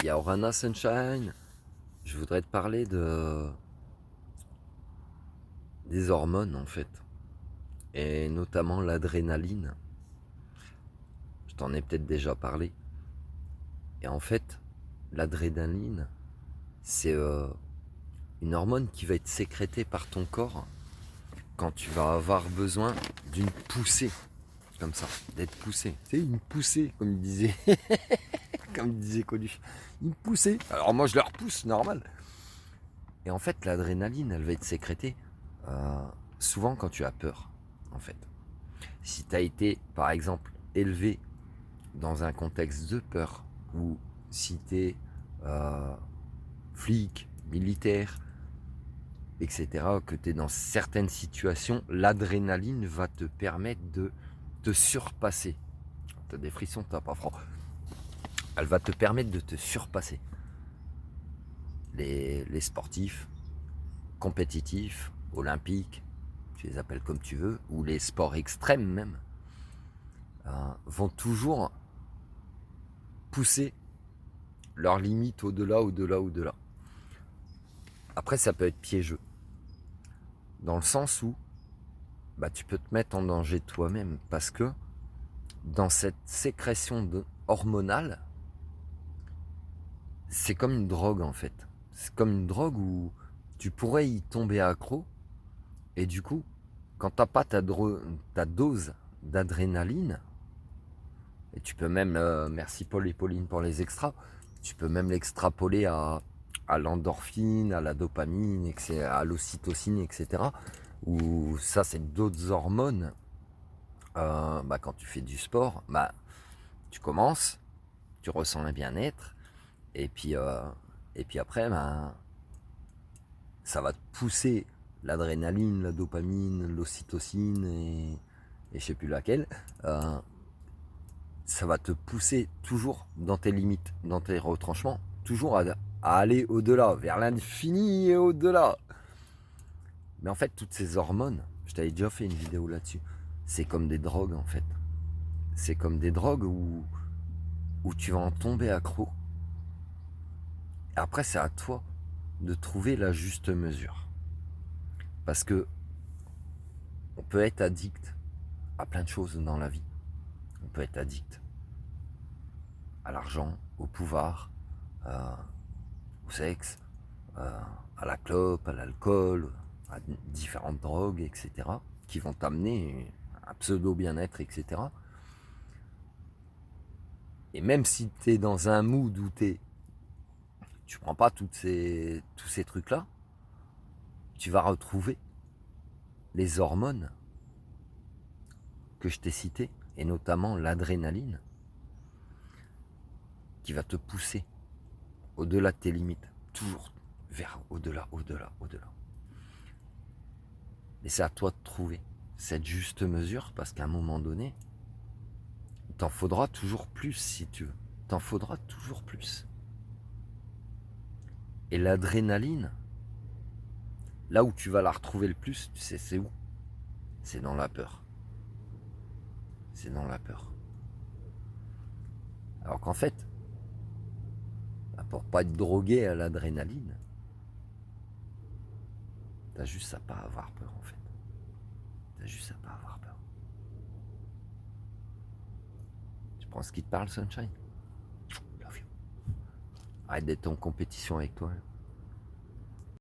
a Orana Sunshine. Je voudrais te parler des hormones en fait, et notamment l'adrénaline. Je t'en ai peut-être déjà parlé. Et en fait, l'adrénaline, c'est une hormone qui va être sécrétée par ton corps quand tu vas avoir besoin d'une poussée, comme ça, d'être poussé. C'est une poussée, comme il disait, comme il disait Coluche. Une poussée. Alors moi, je leur pousse, normal. Et en fait, l'adrénaline, elle va être sécrétée euh, souvent quand tu as peur, en fait. Si tu as été, par exemple, élevé dans un contexte de peur, ou si tu es flic, militaire, etc., que tu es dans certaines situations, l'adrénaline va te permettre de te surpasser. Tu as des frissons, tu n'as pas froid. Elle va te permettre de te surpasser. Les sportifs, compétitifs, olympiques, tu les appelles comme tu veux, ou les sports extrêmes même, vont toujours pousser leurs limites au-delà, au-delà, au-delà. Après, ça peut être piégeux, dans le sens où tu peux te mettre en danger toi-même, parce que dans cette sécrétion hormonale, c'est comme une drogue en fait. C'est comme une drogue où tu pourrais y tomber accro, et du coup, quand t'as pas ta dose d'adrénaline, et tu peux même, merci Paul et Pauline pour les extras, tu peux même l'extrapoler à l'endorphine, à la dopamine, à l'ocytocine, etc. Où ça, c'est d'autres hormones. Quand tu fais du sport, tu commences, tu ressens un bien-être, et puis après, ça va te pousser l'adrénaline, la dopamine, l'ocytocine et je sais plus laquelle. Ça va te pousser toujours dans tes limites, dans tes retranchements, toujours à aller au-delà, vers l'infini et au-delà. Mais en fait, toutes ces hormones, je t'avais déjà fait une vidéo là-dessus, c'est comme des drogues en fait. C'est comme des drogues où tu vas en tomber accro. Et après, c'est à toi de trouver la juste mesure. Parce que on peut être addict à plein de choses dans la vie. On peut être addict à l'argent, au pouvoir, euh, au sexe, euh, à la clope, à l'alcool, à différentes drogues, etc., qui vont t'amener un pseudo bien-être, etc. Et même si tu es dans un mood où tu prends pas tous ces trucs-là, tu vas retrouver les hormones que je t'ai citées, et notamment l'adrénaline, qui va te pousser au-delà de tes limites, toujours vers au-delà, au-delà, au-delà. Et c'est à toi de trouver cette juste mesure, parce qu'à un moment donné, t'en faudra toujours plus si tu veux. T'en faudra toujours plus. Et l'adrénaline, là où tu vas la retrouver le plus, tu sais c'est où? C'est dans la peur. C'est dans la peur. Alors qu'en fait, pour pas être drogué à l'adrénaline, t'as juste à pas avoir peur en fait. T'as juste à pas avoir peur. Tu prends ce qui te parle, Sunshine? Love you. Arrête d'être en compétition avec toi.